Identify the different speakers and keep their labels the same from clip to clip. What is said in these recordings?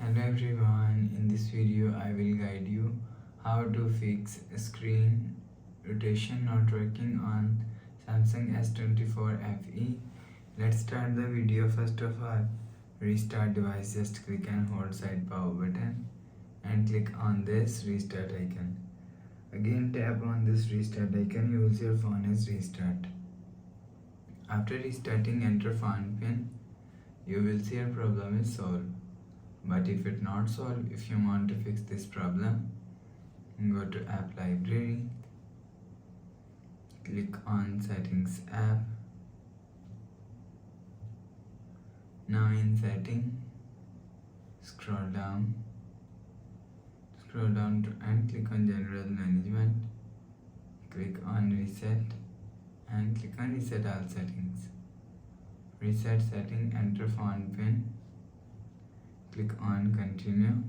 Speaker 1: Hello everyone, in this video I will guide you how to fix screen rotation not working on Samsung S24 FE. Let's start the video. First of all, restart device. Just click and hold side power button and click on this restart icon. Again tap on this restart icon, you will see your phone is restart. After restarting, enter phone pin. You will see your problem is solved. But if it not solved, if you want to fix this problem, go to app library, click on settings app. Now in setting, scroll down and click on general management, click on reset and click on reset all settings. Reset setting, enter phone pin, click on continue.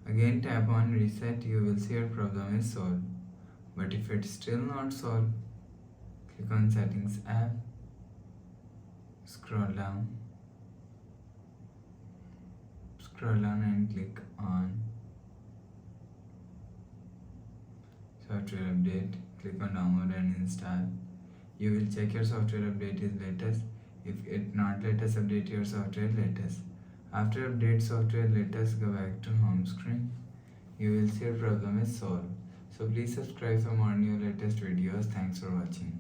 Speaker 1: Again tap on reset, you will see your problem is solved. But if it's still not solved, click on settings app, scroll down and click on software update, click on download and install. You will check your software update is latest. If it not latest, update your software latest. After update software latest, go back to home screen. You will see your problem is solved. So please subscribe for more new latest videos. Thanks for watching.